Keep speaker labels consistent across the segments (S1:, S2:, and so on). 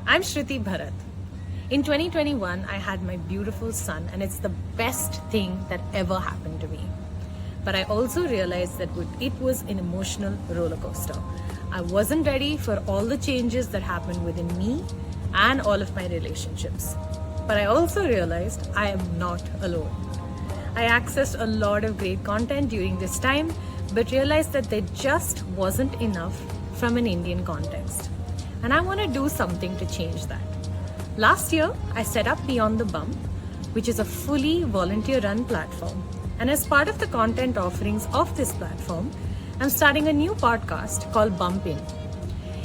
S1: I'm Shruti Bharat. In 2021, I had my beautiful son, and it's the best thing that ever happened to me. But I also realized that it was an emotional roller coaster. I wasn't ready for all the changes that happened within me and all of my relationships. But I also realized I am not alone. I accessed a lot of great content during this time, but realized that there just wasn't enough from an Indian context. And I want to do something to change that. Last year, I set up Beyond the Bump, which is a fully volunteer-run platform. And as part of the content offerings of this platform, I'm starting a new podcast called Bump In.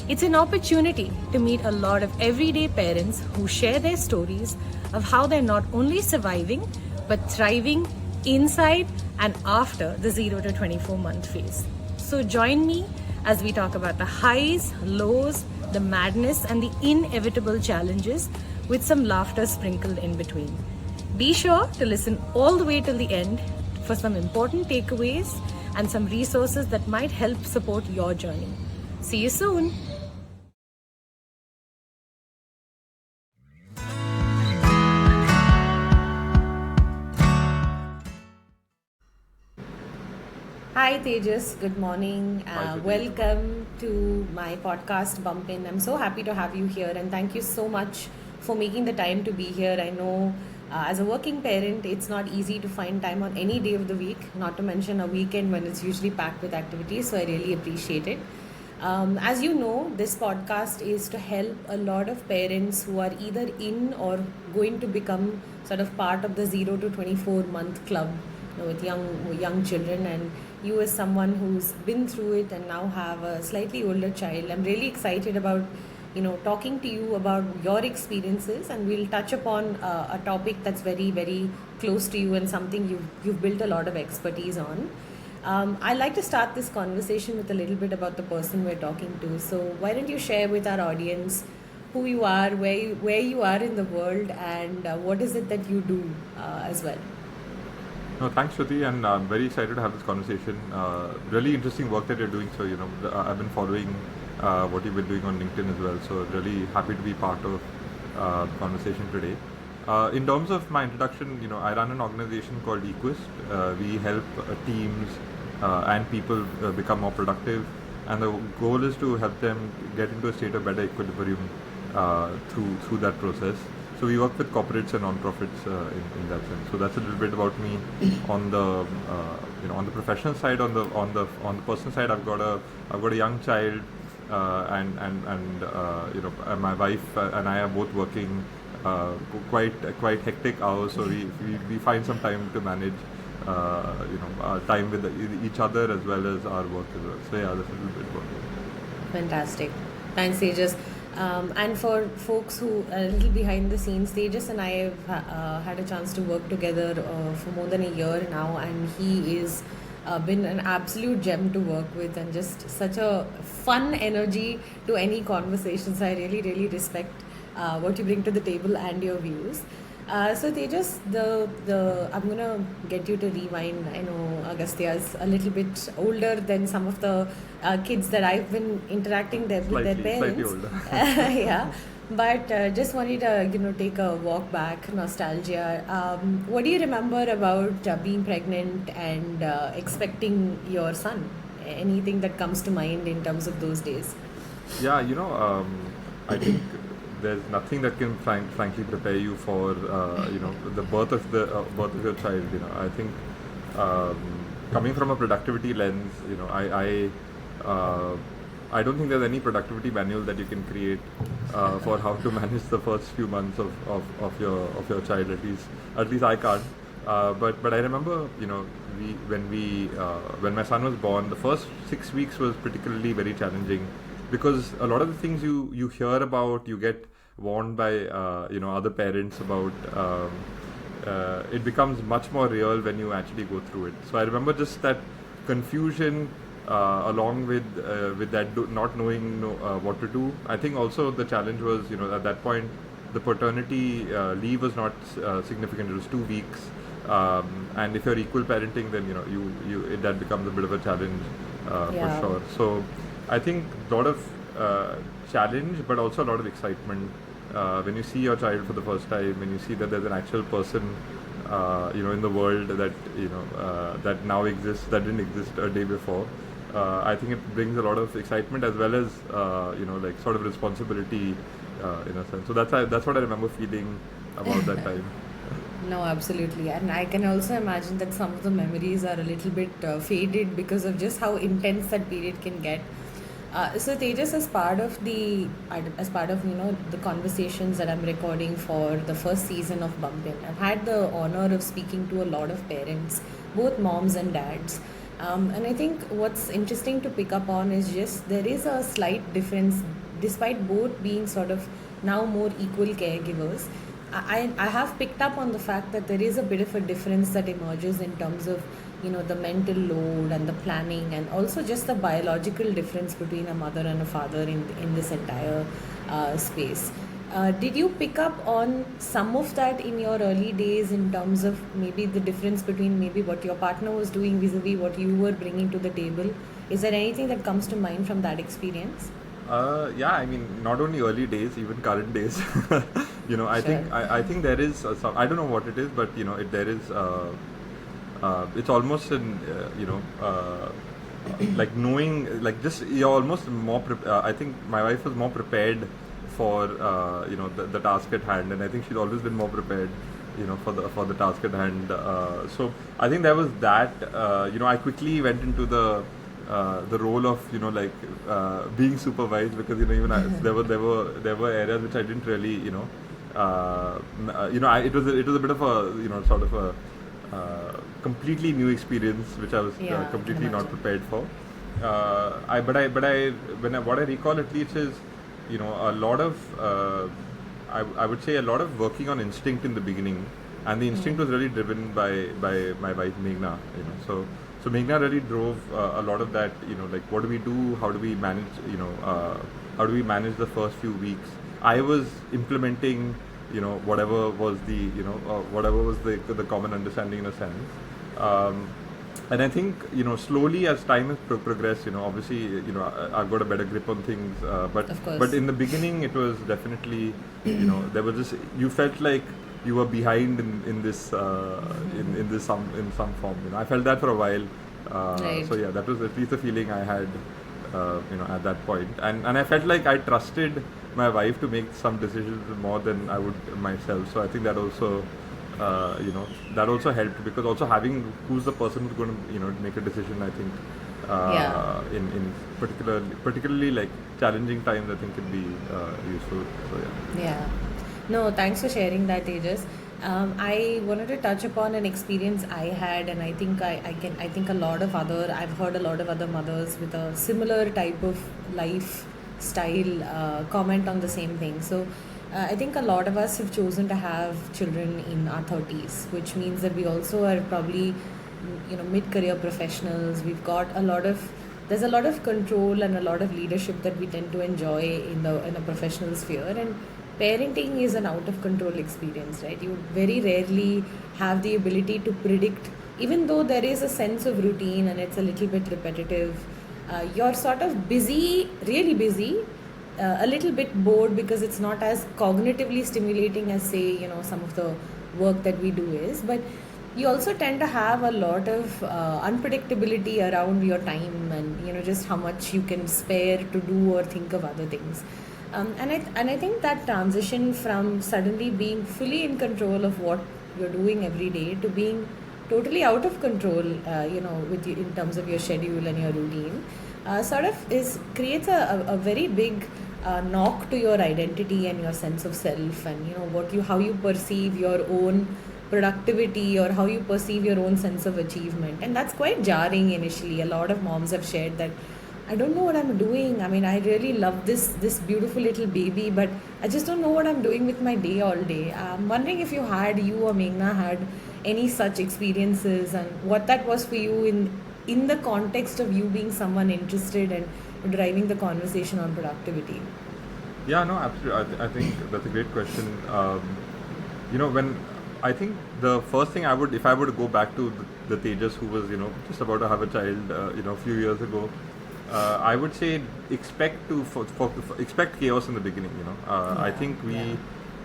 S1: It's an opportunity to meet a lot of everyday parents who share their stories of how they're not only surviving, but thriving inside and after the 0 to 24 month phase. So join me as we talk about the highs, lows, the madness, and the inevitable challenges with some laughter sprinkled in between. Be sure to listen all the way till the end for some important takeaways and some resources that might help support your journey. See you soon. Hi Tejas, good morning. Welcome to my podcast Bump In. I'm so happy to have you here, and thank you so much for making the time to be here. I know as a working parent, it's not easy to find time on any day of the week, not to mention a weekend when it's usually packed with activities, so I really appreciate it. As you know, this podcast is to help a lot of parents who are either in or going to become sort of part of the 0 to 24 month club, with young children. And you, as someone who's been through it and now have a slightly older child, I'm really excited about talking to you about your experiences, and we'll touch upon a topic that's very, very close to you and something you've built a lot of expertise on. I'd like to start this conversation with a little bit about the person we're talking to. So why don't you share with our audience who you are, where you are in the world, and what is it that you do as well?
S2: No, thanks, Shruti, and I'm very excited to have this conversation. Really interesting work that you're doing. So, I've been following what you've been doing on LinkedIn as well. So, really happy to be part of the conversation today. In terms of my introduction, I run an organization called Equist. We help teams and people become more productive, and the goal is to help them get into a state of better equilibrium through that process. So we work with corporates and non-profits in that sense. So that's a little bit about me on the on the professional side. On the personal side, I've got a young child, and my wife and I are both working quite hectic hours. So we find some time to manage time with each other as well as our work as well. So yeah, that's a little bit about it.
S1: Fantastic. Thanks, Tejas. And for folks who are a little behind the scenes, Tejas and I have had a chance to work together for more than a year now, and he is been an absolute gem to work with, and just such a fun energy to any conversations. I really, really respect what you bring to the table and your views. So Tejas, I'm gonna get you to rewind. I know Agastya's a little bit older than some of the kids that I've been interacting with their parents.
S2: Slightly older.
S1: Yeah, but just wanted to take a walk back, nostalgia. What do you remember about being pregnant and expecting your son? Anything that comes to mind in terms of those days?
S2: Yeah, I think there's nothing that can frankly prepare you for the birth of your child. I think coming from a productivity lens, I don't think there's any productivity manual that you can create for how to manage the first few months of your child. At least I can't. But I remember when my son was born, the first 6 weeks was particularly very challenging, because a lot of the things you hear about, you get warned by other parents about, it becomes much more real when you actually go through it. So I remember just that confusion along with that not knowing what to do. I think also the challenge was, at that point the paternity leave was not significant. It was 2 weeks, and if you're equal parenting, then that becomes a bit of a challenge for sure. So I think a lot of challenge, but also a lot of excitement when you see your child for the first time, when you see that there's an actual person, in the world that that now exists, that didn't exist a day before. I think it brings a lot of excitement as well as like sort of responsibility in a sense. So that's what I remember feeling about that time.
S3: No, absolutely. And I can also imagine that some of the memories are a little bit faded because of just how intense that period can get. So Tejas, as part of the conversations that I'm recording for the first season of Bumpin, I've had the honor of speaking to a lot of parents, both moms and dads. And I think what's interesting to pick up on is just there is a slight difference, despite both being sort of now more equal caregivers. I have picked up on the fact that there is a bit of a difference that emerges in terms of the mental load and the planning, and also just the biological difference between a mother and a father in this entire space. Did you pick up on some of that in your early days in terms of maybe the difference between maybe what your partner was doing vis-a-vis what you were bringing to the table? Is there anything that comes to mind from that experience?
S2: Yeah, I mean, not only early days, even current days. I think there is some. I don't know what it is, but there is. It's almost an like knowing, like just you're almost more. I think my wife was more prepared for the task at hand, and I think she's always been more prepared for the task at hand. So I think there was that. I quickly went into the role of being supervised, because even there were areas which I didn't really it was a bit of a sort of a completely new experience which I was
S3: Yeah, I can
S2: completely not
S3: imagine.
S2: prepared for. What I recall at least is a lot of I would say a lot of working on instinct in the beginning, and the instinct was really driven by my wife Meghna. So Meghna really drove a lot of that. Like what do we do? How do we manage? How do we manage the first few weeks? I was implementing whatever was the common understanding in a sense. And I think slowly as time has progressed, obviously I've got a better grip on things.
S3: Of course.
S2: But in the beginning it was definitely there was just, you felt like you were behind in this in some form. I felt that for a while.
S3: Right.
S2: So yeah, that was at least the feeling I had at that point. And I felt like I trusted my wife to make some decisions more than I would myself. So I think that also that also helped, because also having who's the person who's going to make a decision, I think
S3: Yeah.
S2: in particularly like challenging times, I think can be useful. So yeah.
S3: Yeah. No, thanks for sharing that, Tejas. I wanted to touch upon an experience I had, and I think I think I've heard a lot of other mothers with a similar type of lifestyle comment on the same thing. So I think a lot of us have chosen to have children in our 30s, which means that we also are probably mid-career professionals. There's a lot of control and a lot of leadership that we tend to enjoy in a professional sphere, and parenting is an out of control experience, right? You very rarely have the ability to predict, even though there is a sense of routine and it's a little bit repetitive. You're sort of busy, really busy, a little bit bored because it's not as cognitively stimulating as, say, some of the work that we do is. But you also tend to have a lot of unpredictability around your time, and just how much you can spare to do or think of other things. And I think that transition from suddenly being fully in control of what you're doing every day to being totally out of control, with you, in terms of your schedule and your routine, sort of creates a very big knock to your identity and your sense of self, and how you perceive your own productivity, or how you perceive your own sense of achievement. And that's quite jarring initially. A lot of moms have shared that, I don't know what I'm doing. I mean, I really love this beautiful little baby, but I just don't know what I'm doing with my day all day. I'm wondering if you or Meghna had any such experiences, and what that was for you in the context of you being someone interested and driving the conversation on productivity.
S2: Yeah, no, absolutely. I think that's a great question. When I think the first thing if I were to go back to the Tejas who was, just about to have a child, a few years ago, I would say expect chaos in the beginning. I think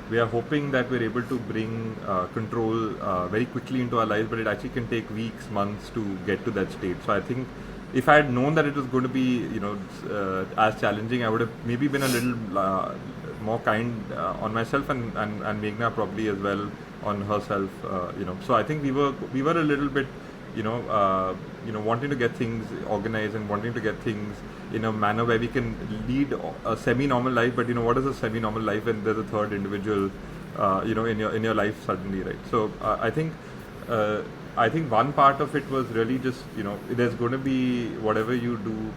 S2: we are hoping that we're able to bring control very quickly into our lives, but it actually can take weeks, months to get to that state. So I think if I had known that it was going to be as challenging, I would have maybe been a little more kind on myself and Meghna probably as well on herself. So I think we were a little bit wanting to get things organized and wanting to get things in a manner where we can lead a semi-normal life. But what is a semi-normal life when there's a third individual, in your life suddenly, right? So I think one part of it was really just there's going to be whatever you do,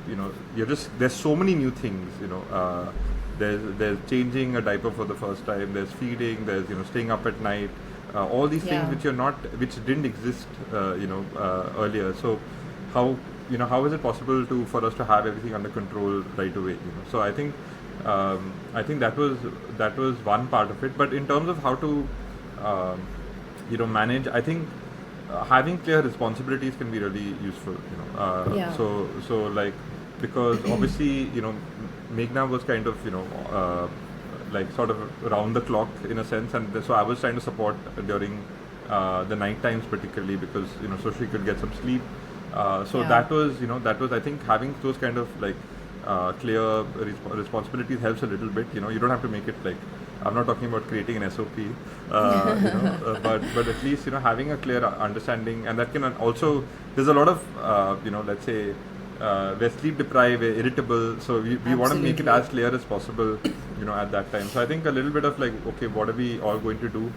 S2: there's so many new things, there's changing a diaper for the first time, there's feeding, there's staying up at night. All these things which didn't exist, earlier. So how is it possible for us to have everything under control right away? So I think that was one part of it. But in terms of how to manage, I think having clear responsibilities can be really useful. So like, because obviously Meghna was kind of like sort of around the clock in a sense, and so I was trying to support during the night times particularly, because so she could get some sleep. That was I think having those kind of like clear responsibilities helps a little bit. You don't have to make it like, I'm not talking about creating an SOP, but at least having a clear understanding, and that can also, there's a lot of let's say we're sleep deprived, we're irritable, so we want to make it as clear as possible at that time. So I think a little bit of like, okay, what are we all going to do,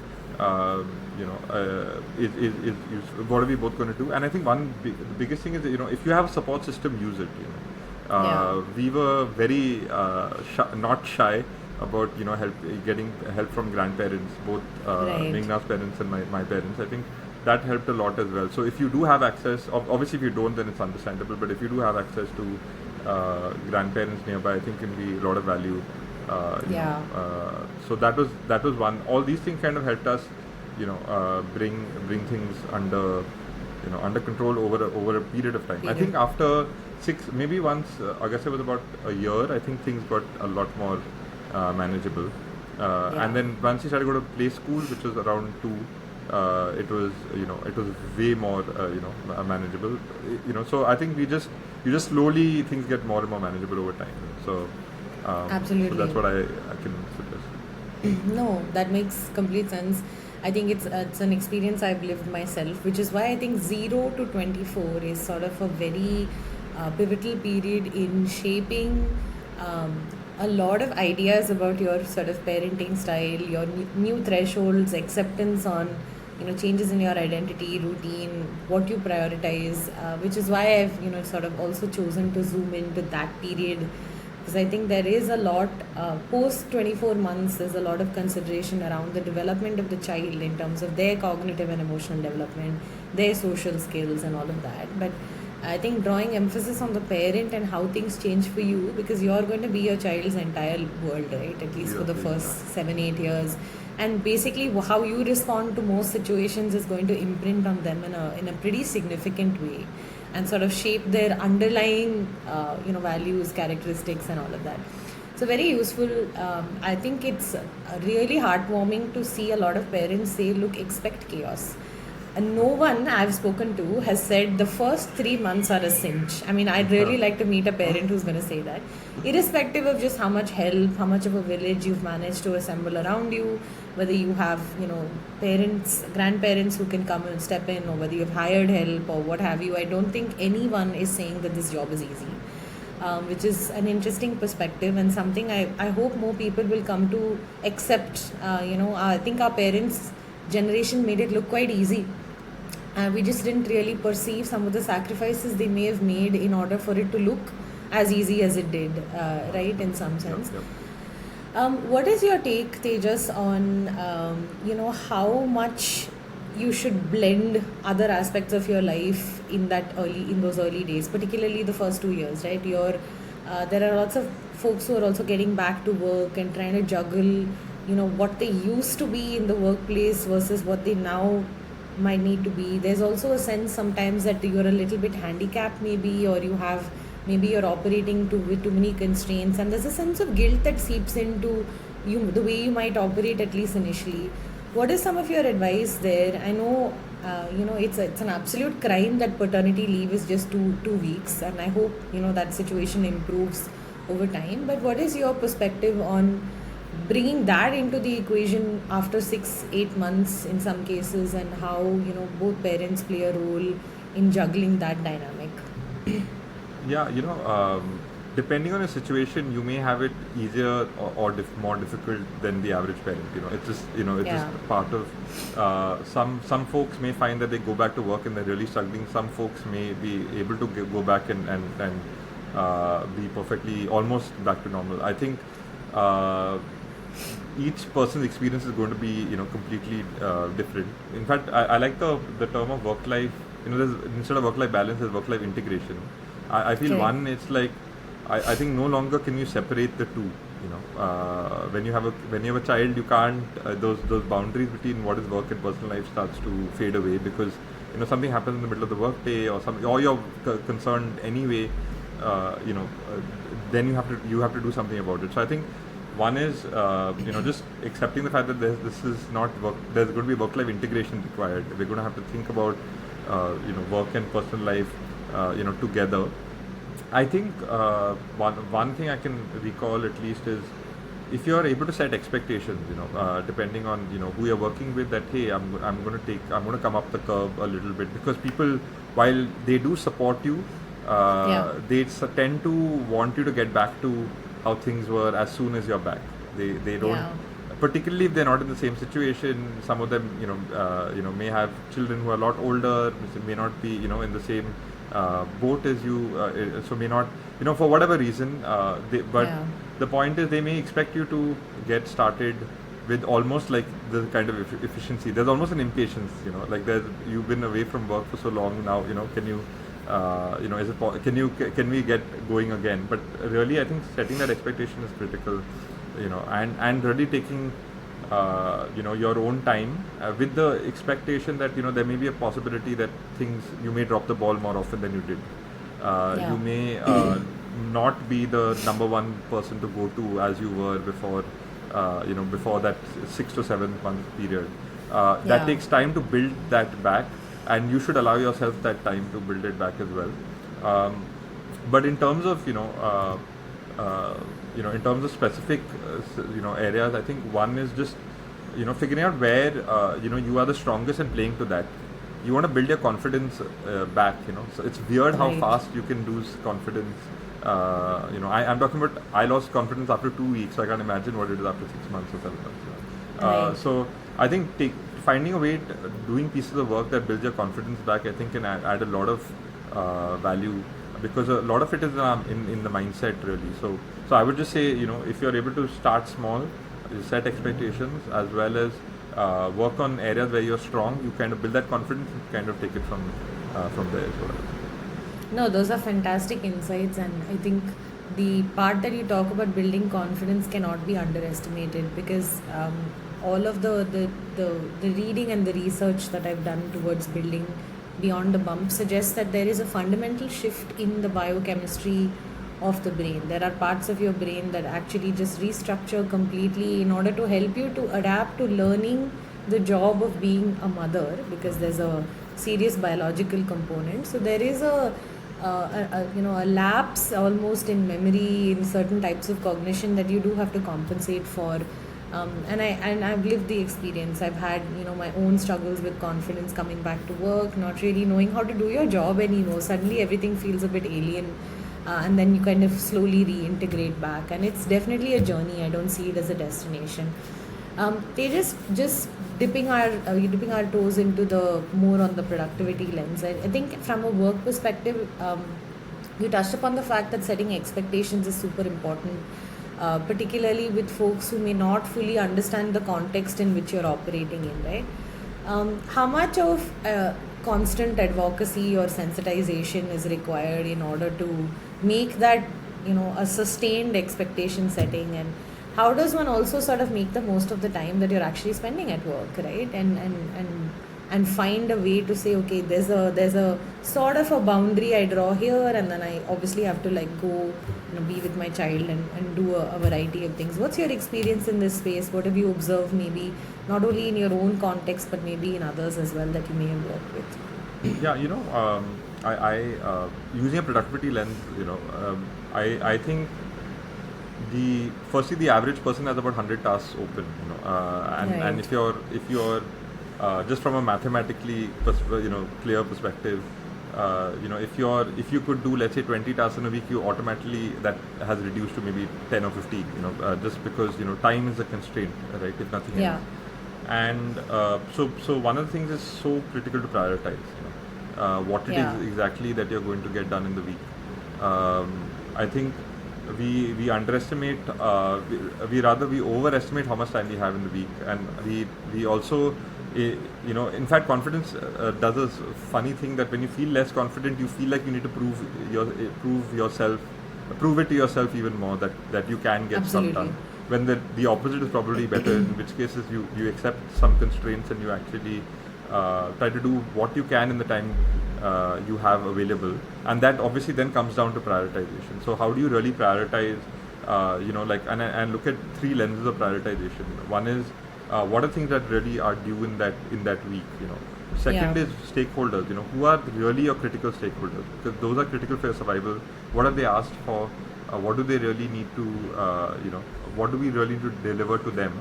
S2: is what are we both going to do? And I think the biggest thing is if you have a support system, use it. We were very not shy about getting help from grandparents, both Meghna's parents and my parents. I think that helped a lot as well. So if you do have access, obviously if you don't, then it's understandable, but if you do have access to grandparents nearby, I think can be a lot of value. So that was one. All these things kind of helped us bring things under control over a period of time. I think after maybe once I guess it was about a year, I think things got a lot more manageable. And then once you started to go to play school, which was around 2, it was way more manageable. So I think you just slowly things get more and more manageable over time. So
S3: Absolutely.
S2: So that's what I can suggest.
S3: No, that makes complete sense. I think it's an experience I've lived myself, which is why I think 0 to 24 is sort of a very pivotal period in shaping a lot of ideas about your sort of parenting style, your new thresholds, acceptance on changes in your identity, routine, what you prioritize, which is why I've sort of also chosen to zoom into that period, because I think there is a lot post 24 months. There's a lot of consideration around the development of the child in terms of their cognitive and emotional development, their social skills, and all of that. But I think drawing emphasis on the parent and how things change for you, because you're going to be your child's entire world, right? At least for the first 7-8 years. And basically how you respond to most situations is going to imprint on them in a pretty significant way, and sort of shape their underlying values, characteristics, and all of that. So very useful. I think it's really heartwarming to see a lot of parents say, look, expect chaos. And no one I've spoken to has said the first 3 months are a cinch. I mean, I'd really like to meet a parent who's going to say that, irrespective of just how much help, how much of a village you've managed to assemble around you, whether you have, parents, grandparents who can come and step in, or whether you've hired help or what have you. I don't think anyone is saying that this job is easy, which is an interesting perspective and something I hope more people will come to accept. I think our parents' generation made it look quite easy. We just didn't really perceive some of the sacrifices they may have made in order for it to look as easy as it did, right, in some sense. What is your take, Tejas, on how much you should blend other aspects of your life in those early days, particularly the first 2 years, right? There are lots of folks who are also getting back to work and trying to juggle what they used to be in the workplace versus what they now might need to be. There's also a sense sometimes that you're a little bit handicapped maybe, or you have maybe you're operating with too many constraints, and there's a sense of guilt that seeps into you, the way you might operate, at least initially. What is some of your advice there? I know, it's an absolute crime that paternity leave is just two weeks, and I hope that situation improves over time. But what is your perspective on bringing that into the equation after 6-8 months in some cases, and how both parents play a role in juggling that dynamic?
S2: Yeah, depending on your situation, you may have it easier or more difficult than the average parent. It's just it's
S3: Yeah.
S2: just part of some folks may find that they go back to work and they're really struggling. Some folks may be able to go back and be perfectly almost back to normal. I think each person's experience is going to be completely different. In fact, I like the term of work life. There's, instead of work life balance, there's work life integration. I feel
S3: Okay.
S2: one, it's like I think no longer can you separate the two. When you have a child, you can't those boundaries between what is work and personal life starts to fade away, because something happens in the middle of the workday, or you're concerned anyway. Then you have to do something about it. So I think one is just accepting the fact that this is not work. There's going to be work life integration required. We're going to have to think about work and personal life together. I think one thing I can recall at least is, if you are able to set expectations, depending on who you're working with, that hey, I'm going to come up the curve a little bit, because people, while they do support you,
S3: Yeah.
S2: they tend to want you to get back to how things were as soon as you're back. They don't.
S3: Yeah.
S2: Particularly if they're not in the same situation. Some of them may have children who are a lot older, may not be in the same boat as you, so may not for whatever reason, but
S3: Yeah.
S2: the point is, they may expect you to get started with almost like the kind of efficiency. There's almost an impatience, like you've been away from work for so long now, can you is it can we get going again? But really, I think setting that expectation is critical, and really taking your own time, with the expectation that there may be a possibility that you may drop the ball more often than you did.
S3: Yeah.
S2: You may not be the number one person to go to as you were before. Before that 6 to 7 month period. That
S3: Yeah.
S2: takes time to build that back, and you should allow yourself that time to build it back as well. But in terms of in terms of specific areas, I think one is just figuring out where you are the strongest and playing to that. You want to build your confidence back. So it's weird how
S3: Right.
S2: fast you can lose confidence. I'm talking about, I lost confidence after 2 weeks, so I can't imagine what it is after 6 months or 7 months.
S3: Right.
S2: So I think finding a way, doing pieces of work that builds your confidence back, I think can add a lot of value, because a lot of it is in the mindset really. So I would just say, if you're able to start small, set expectations, as well as work on areas where you're strong, you kind of build that confidence and kind of take it from there as well.
S3: No, those are fantastic insights, and I think the part that you talk about building confidence cannot be underestimated, because all of the reading and the research that I've done towards building beyond the bump suggests that there is a fundamental shift in the biochemistry of the brain. There are parts of your brain that actually just restructure completely in order to help you to adapt to learning the job of being a mother, because there's a serious biological component. So there is a lapse almost in memory, in certain types of cognition, that you do have to compensate for. And I've lived the experience. I've had my own struggles with confidence coming back to work, not really knowing how to do your job anymore. Suddenly everything feels a bit alien, and then you kind of slowly reintegrate back. And it's definitely a journey. I don't see it as a destination. They just dipping our toes into the more on the productivity lens. I think from a work perspective, you touched upon the fact that setting expectations is super important, particularly with folks who may not fully understand the context in which you're operating in, right? How much of constant advocacy or sensitization is required in order to make that a sustained expectation setting, and how does one also sort of make the most of the time that you're actually spending at work, right? and find a way to say, okay, there's a sort of a boundary I draw here, and then I obviously have to like go, be with my child and do a variety of things. What's your experience in this space? What have you observed, maybe not only in your own context but maybe in others as well that you may have worked with?
S2: Yeah, I using a productivity lens, I think firstly the average person has about 100 tasks open, and
S3: Right.
S2: if you're just from a mathematically clear perspective, if you could do, let's say, 20 tasks in a week, you automatically, that has reduced to maybe 10 or 15, just because time is a constraint, right, if nothing
S3: Yeah.
S2: else. And so one of the things is so critical to prioritize, what it
S3: Yeah.
S2: is exactly that you're going to get done in the week. I think we underestimate, we overestimate how much time we have in the week, and we also, in fact, confidence does a funny thing, that when you feel less confident, you feel like you need to prove it to yourself even more, that you can get stuff
S3: Absolutely.
S2: done. When the opposite is probably better, in which cases you accept some constraints and you actually try to do what you can in the time you have available, and that obviously then comes down to prioritization. So how do you really prioritize? And look at three lenses of prioritization. One is what are things that really are due in that week. Second
S3: Yeah.
S2: is stakeholders. Who are really your critical stakeholders? Because those are critical for your survival. What have they asked for? What do they really need to? What do we really need to deliver to them?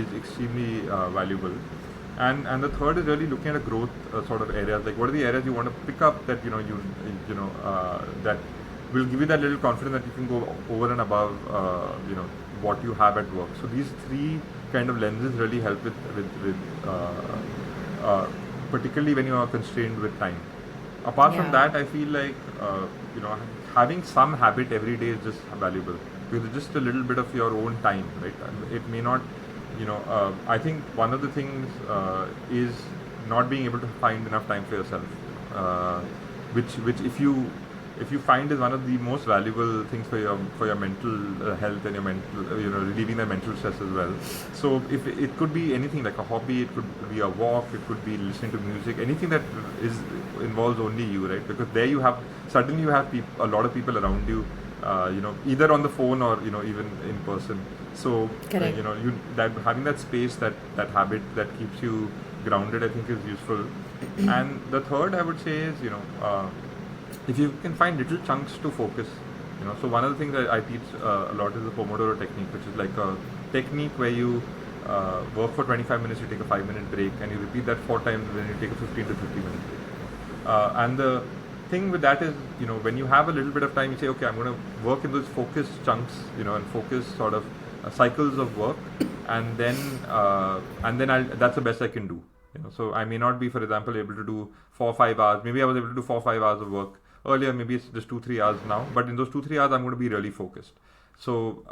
S2: Is extremely valuable. And the third is really looking at a growth sort of areas, like what are the areas you want to pick up that that will give you that little confidence that you can go over and above what you have at work. So these three kind of lenses really help with particularly when you are constrained with time. Apart from
S3: Yeah.
S2: that, I feel like having some habit every day is just valuable, because it's just a little bit of your own time, right? It may not, I think one of the things is not being able to find enough time for yourself, which if you find is one of the most valuable things for your mental health and your mental, relieving the mental stress as well. So if it could be anything like a hobby, it could be a walk, it could be listening to music, anything that is involves only you, right? Because there you have suddenly you have a lot of people around you, either on the phone or even in person. So
S3: Correct.
S2: that having that space, that habit that keeps you grounded, I think is useful. And the third I would say is if you can find little chunks to focus. So one of the things that I teach a lot is the Pomodoro technique, which is like a technique where you work for 25 minutes, you take a 5-minute break, and you repeat that 4 times, then you take a 15 to 50 minute break. And the thing with that is, when you have a little bit of time, you say, okay, I'm going to work in those focused chunks, and focus sort of cycles of work, and then that's the best I can do. So I may not be, for example, able to do 4 or 5 hours. Maybe I was able to do 4 or 5 hours of work earlier. Maybe it's just 2-3 hours now. But in those 2-3 hours, I'm going to be really focused. So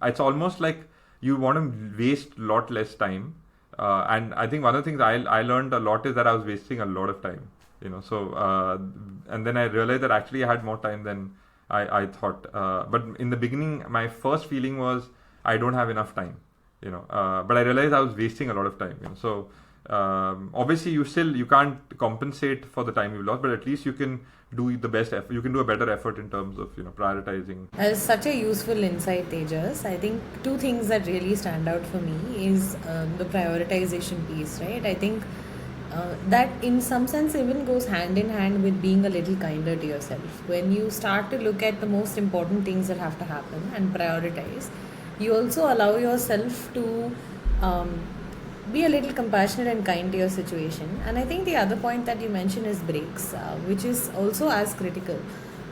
S2: it's almost like you want to waste a lot less time. And I think one of the things I learned a lot is that I was wasting a lot of time. And then I realized that actually I had more time than I thought. But in the beginning, my first feeling was I don't have enough time. But I realized I was wasting a lot of time. So obviously you can't compensate for the time you lost, but at least you can do the best effort. You can do a better effort in terms of prioritizing.
S3: That is such a useful insight, Tejas. I think two things that really stand out for me is the prioritization piece, right? I think that in some sense even goes hand in hand with being a little kinder to yourself. When you start to look at the most important things that have to happen and prioritize, you also allow yourself to um, be a little compassionate and kind to your situation. And I think the other point that you mentioned is breaks, which is also as critical.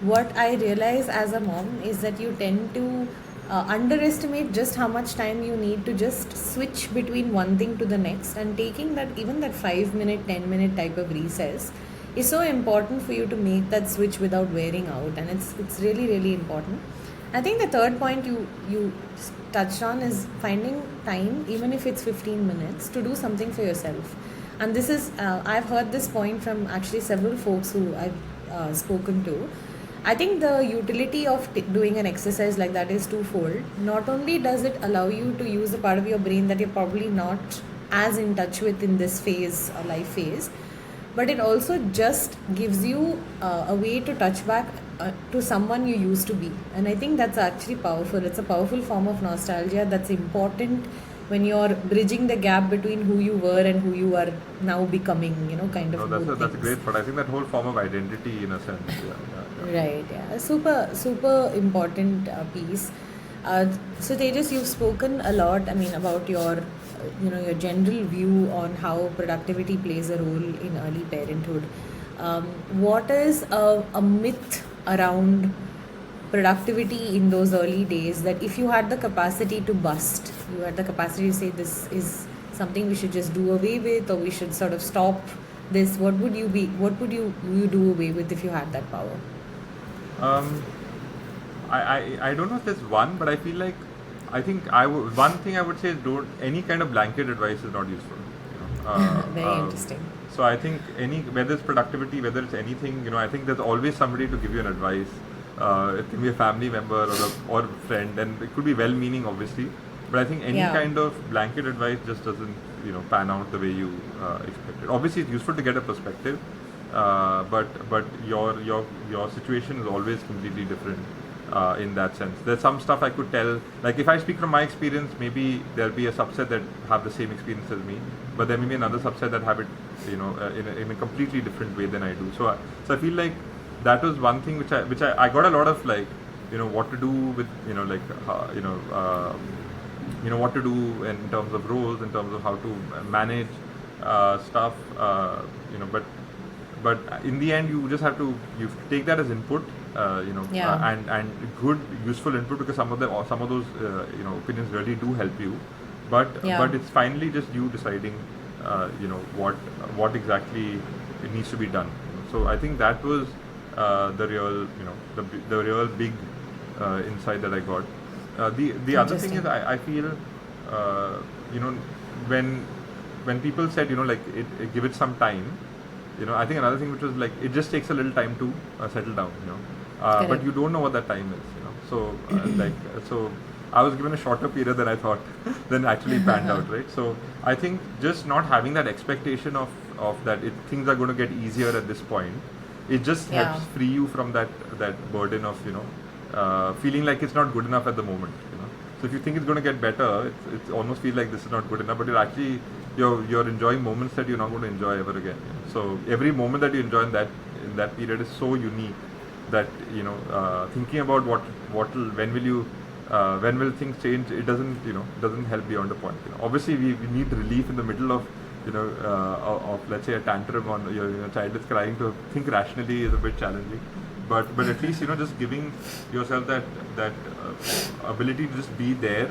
S3: What I realize as a mom is that you tend to underestimate just how much time you need to just switch between one thing to the next, and taking that, even that 5 minute, 10 minute type of recess is so important for you to make that switch without wearing out, and it's really really important. I think the third point you touched on is finding time, even if it's 15 minutes, to do something for yourself. And this is I've heard this point from actually several folks who I've spoken to. I think the utility of doing an exercise like that is twofold. Not only does it allow you to use the part of your brain that you're probably not as in touch with in this phase or life phase, but it also just gives you a way to touch back to someone you used to be. And I think that's actually powerful. It's a powerful form of nostalgia that's important when you're bridging the gap between who you were and who you are now becoming, kind of
S2: No,
S3: both
S2: that's a
S3: things.
S2: great thought. I think that whole form of identity, in a sense.
S3: Right, yeah. Super important piece. So Tejas, you've spoken a lot, I mean, about your general view on how productivity plays a role in early parenthood. What is a myth around productivity in those early days that if you had the capacity to bust, you had the capacity to say this is something we should just do away with, or we should sort of stop this, what would you do away with if you had that power?
S2: Um, I don't know if there's one, but I feel like one thing I would say is don't any kind of blanket advice is not useful.
S3: Very interesting.
S2: So I think whether it's productivity, whether it's anything, I think there's always somebody to give you an advice. It can be a family member or a friend, and it could be well-meaning, obviously. But I think any
S3: Yeah.
S2: kind of blanket advice just doesn't, pan out the way you expected. Obviously, it's useful to get a perspective, but your situation is always completely different. In that sense, there's some stuff I could tell. Like if I speak from my experience, maybe there'll be a subset that have the same experience as me, but there may be another subset that have it, in a completely different way than I do. So I feel like that was one thing which I got a lot of, like, what to do with, what to do in terms of roles, in terms of how to manage stuff, but in the end you just have to take that as input,
S3: Yeah.
S2: and good useful input, because some of those opinions really do help you, but
S3: Yeah.
S2: but it's finally just you deciding what exactly it needs to be done. So I think that was the real the real big insight that I got. The other thing is, I feel you know when people said, like, give it some time. I think another thing which was like, it just takes a little time to settle down. But
S3: Correct.
S2: you don't know what that time is. So I was given a shorter period than I thought than actually panned out, right? So I think just not having that expectation of that things are going to get easier at this point, it just
S3: Yeah.
S2: helps free you from that burden of feeling like it's not good enough at the moment. So if you think it's going to get better, it almost feels like this is not good enough, but you're enjoying moments that you're not going to enjoy ever again. So every moment that you enjoy in that period is so unique that thinking about when will things change, it doesn't help beyond a point. Obviously we need relief in the middle of of let's say a tantrum, on your child is crying. To think rationally is a bit challenging, but at least just giving yourself that ability to just be there,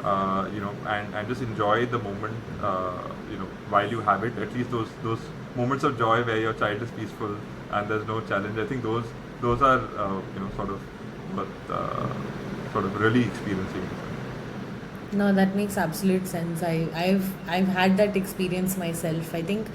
S2: and just enjoy the moment, while you have it. At least those moments of joy where your child is peaceful and there's no challenge. I think those are sort of what really experiencing.
S3: No, that makes absolute sense. I've had that experience myself. I think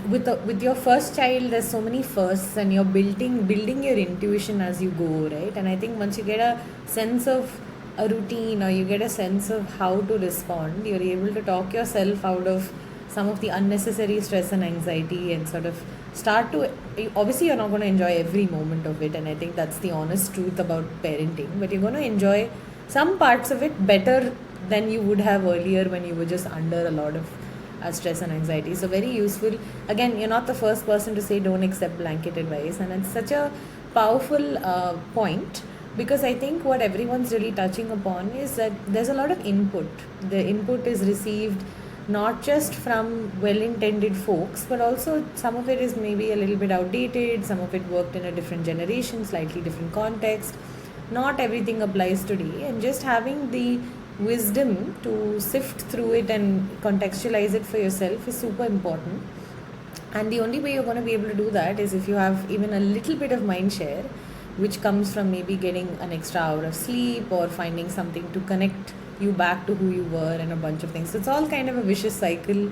S3: with your first child, there's so many firsts, and you're building your intuition as you go, right? And I think once you get a sense of a routine, or you get a sense of how to respond, you're able to talk yourself out of some of the unnecessary stress and anxiety, and sort of start to, obviously you're not going to enjoy every moment of it, and I think that's the honest truth about parenting, but you're going to enjoy some parts of it better than you would have earlier when you were just under a lot of stress and anxiety. So very useful. Again, you're not the first person to say don't accept blanket advice, and it's such a powerful point, because I think what everyone's really touching upon is that there's a lot of input. The input is received not just from well-intended folks, but also some of it is maybe a little bit outdated, some of it worked in a different generation, slightly different context. Not everything applies today, and just having the wisdom to sift through it and contextualize it for yourself is super important. And the only way you're going to be able to do that is if you have even a little bit of mind share, which comes from maybe getting an extra hour of sleep, or finding something to connect you back to who you were, and a bunch of things. So it's all kind of a vicious cycle.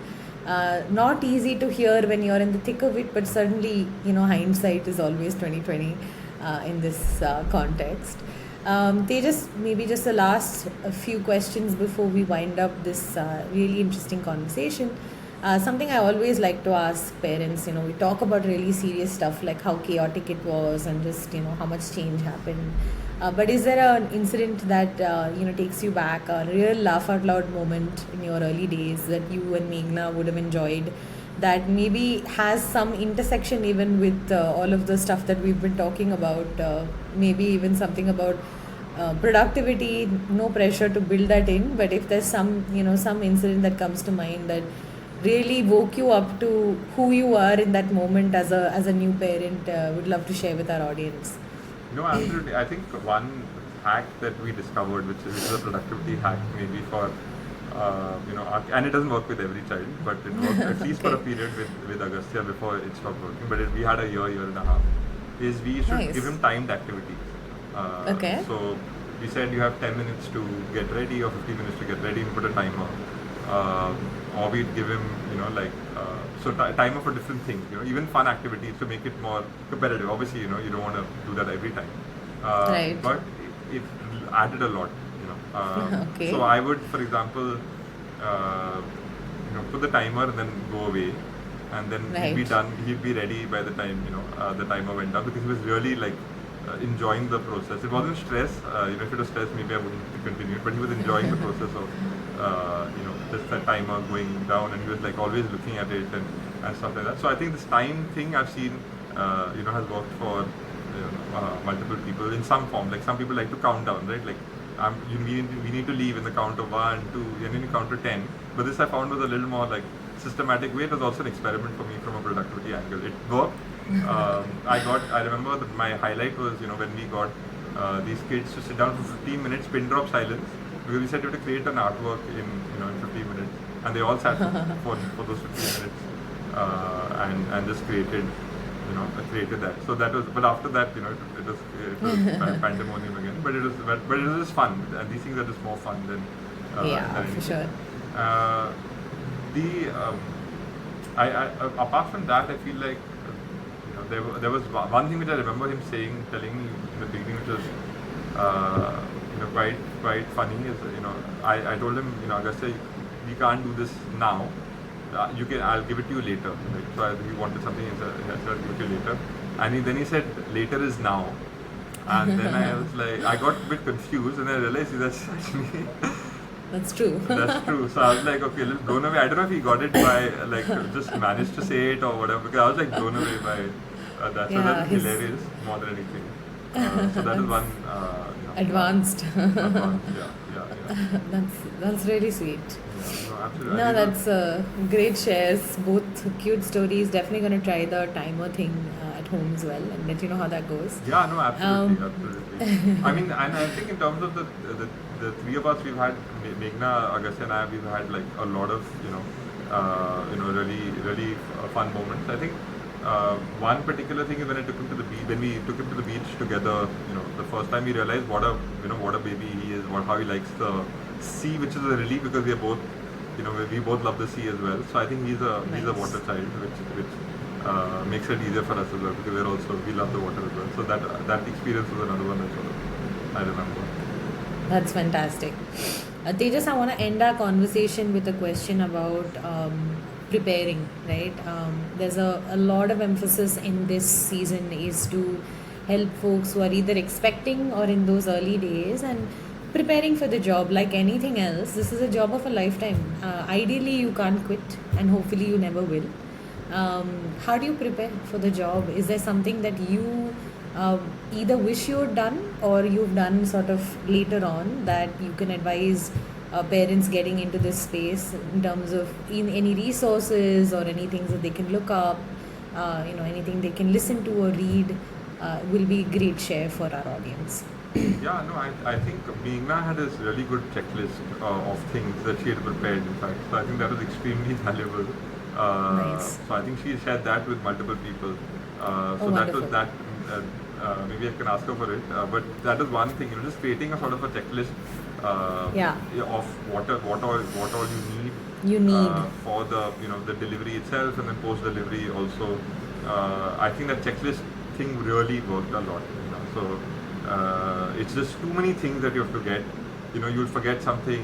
S3: Not easy to hear when you're in the thick of it, but certainly hindsight is always 2020 in this context. Tejas, maybe just the last few questions before we wind up this really interesting conversation. Something I always like to ask parents, we talk about really serious stuff like how chaotic it was and just, how much change happened. But is there an incident that, takes you back, a real laugh out loud moment in your early days that you and Meghna would have enjoyed, that maybe has some intersection even with all of the stuff that we've been talking about, maybe even something about productivity, no pressure to build that in, but if there's some incident that comes to mind that really woke you up to who you are in that moment as a new parent, would love to share with our audience.
S2: No, absolutely. I think one hack that we discovered, which is a productivity hack, maybe for and it doesn't work with every child, but it worked at least for a period with Agastya before it stopped working. But we had a year and a half. Is we should
S3: Nice.
S2: give him timed activities.
S3: Okay.
S2: So we said you have 10 minutes to get ready or 15 minutes to get ready and put a timer. Or we'd give him, timer for different things, even fun activities to make it more competitive. Obviously, you don't want to do that every time.
S3: Right.
S2: But it added a lot,
S3: Okay.
S2: So I would, for example, put the timer and then go away. And then he'd be
S3: Right.
S2: done, he'd be ready by the time, the timer went down, because he was really enjoying the process. It wasn't stress, if it was stress, maybe I wouldn't continue, but he was enjoying the process of, just that timer going down, and he was always looking at it and stuff like that. So I think this time thing I've seen, has worked for multiple people in some form. Like some people like to count down, right? We need to leave in the count of 1, 2, and then you count to 10. But this I found was a little more systematic way. It was also an experiment for me from a productivity angle. It worked. I remember that my highlight was, when we got these kids to sit down for 15 minutes, pin drop silence, because we said you have to create an artwork in 15 minutes, and they all sat for those 15 minutes and just created that. So that was, but after that, it was pandemonium again. But it was just fun, and these things are just more fun than
S3: Yeah,
S2: than
S3: for
S2: anything.
S3: sure.
S2: Apart from that, I feel like there was one thing which I remember him telling me in the beginning, which was quite funny. Is I told him, Agastya, we can't do this now. I'll give it to you later. Right? So he wanted something. He said, I'll give it to you later. And then he said, later is now. And then I was I got a bit confused, and I realized that's actually.
S3: That's true.
S2: That's true. So I was okay, a little blown away. I don't know if he got it by just managed to say it or whatever, because I was blown away by that. So
S3: Yeah,
S2: that is
S3: his-
S2: hilarious more than anything. So that is one
S3: Advanced.
S2: advanced, yeah.
S3: That's really sweet.
S2: Yeah, no, absolutely.
S3: No, that's great shares. Both cute stories. Definitely going to try the timer thing at home as well and let you know how that goes.
S2: Yeah, no, absolutely,
S3: Um,
S2: absolutely. I mean, and I think in terms of the three of us, we've had Meghna, Agastya, and I. We've had a lot of really fun moments. I think one particular thing is when I took him to the beach. When we took him to the beach together, the first time we realized what a baby he is, how he likes the sea, which is a relief because we are both, we both love the sea as well. So I think he's a
S3: Nice.
S2: water child, which makes it easier for us as well, because we love the water as well. So that experience was another one that I remember.
S3: That's fantastic. Tejas, I want to end our conversation with a question about preparing, right? There's a lot of emphasis in this season is to help folks who are either expecting or in those early days and preparing for the job. Like anything else, this is a job of a lifetime. Ideally, you can't quit, and hopefully, you never will. How do you prepare for the job? Is there something that you either wish you had done or you've done sort of later on that you can advise parents getting into this space in terms of any resources or any things that they can look up, anything they can listen to or read, will be great share for our audience.
S2: Yeah, no, I think Meghna had this really good checklist of things that she had prepared, in fact. So I think that was extremely valuable.
S3: Nice.
S2: So I think she shared that with multiple people. So that was
S3: wonderful.
S2: that. Maybe I can ask her for it. But that is one thing. Just creating a sort of a checklist
S3: Yeah.
S2: of what all you need.
S3: You need.
S2: For the delivery itself, and then post delivery also. I think that checklist thing really worked a lot. So It's just too many things that you have to get. You'll forget something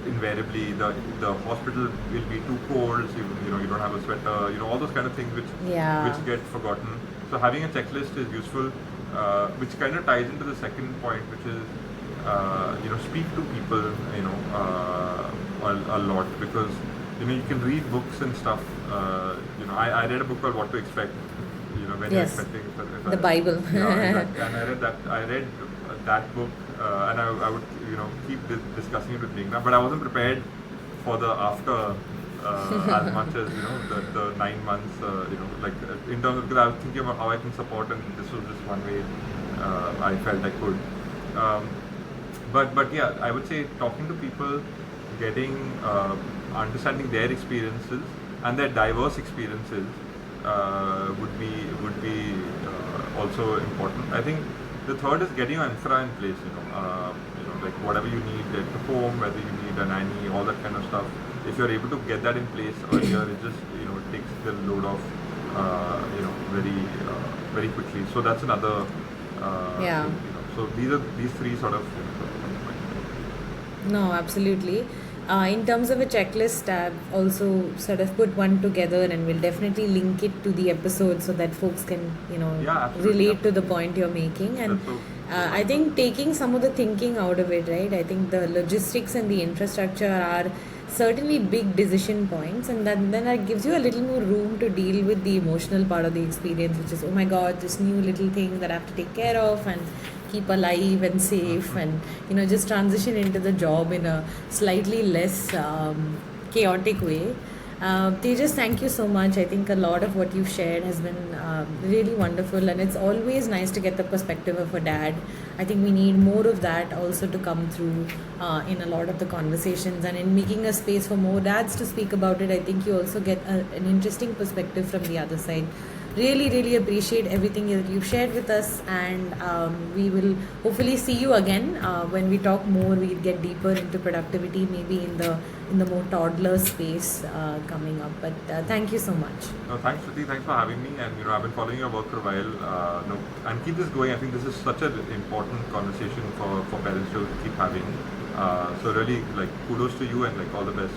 S2: invariably. The hospital will be too cold. So you don't have a sweater. All those kind of things which get forgotten. So having a checklist is useful, which kind of ties into the second point, which is speak to people a lot, because you can read books and stuff. I read a book called What to Expect. When you're
S3: Yes.
S2: expecting
S3: The Bible.
S2: yeah, exactly. And I read that book, and I would keep discussing it with Meghna, but I wasn't prepared for the after as much as the 9 months. In terms of, because I was thinking about how I can support, and this was just one way I felt I could. But yeah, I would say talking to people, getting understanding their experiences and their diverse experiences would be also important. I think the third is getting your infra in place. Like whatever you need at home, whether you need a nanny, all that kind of stuff. If you're able to get that in place earlier, it just it takes the load off very very quickly. So that's another
S3: Yeah.
S2: thing. So these three sort of.
S3: No, absolutely. In terms of a checklist, I've also sort of put one together, and we'll definitely link it to the episode so that folks can,
S2: Yeah, absolutely,
S3: relate to
S2: yeah.
S3: the point you're making. And
S2: That's so-
S3: I think taking some of the thinking out of it, right? I think the logistics and the infrastructure are certainly big decision points, and then that gives you a little more room to deal with the emotional part of the experience, which is, oh my god, this new little thing that I have to take care of and keep alive and safe, and just transition into the job in a slightly less chaotic way. Tejas, thank you so much. I think a lot of what you've shared has been really wonderful, and it's always nice to get the perspective of a dad. I think we need more of that also to come through in a lot of the conversations, and in making a space for more dads to speak about it. I think you also get an interesting perspective from the other side. Really, really appreciate everything that you've shared with us, and we will hopefully see you again when we talk more. We'll get deeper into productivity, maybe in the more toddler space coming up. But thank you so much.
S2: No, thanks, Shruti. Thanks for having me. And I've been following your work for a while. And keep this going. I think this is such an important conversation for parents to keep having. So really, kudos to you, and all the best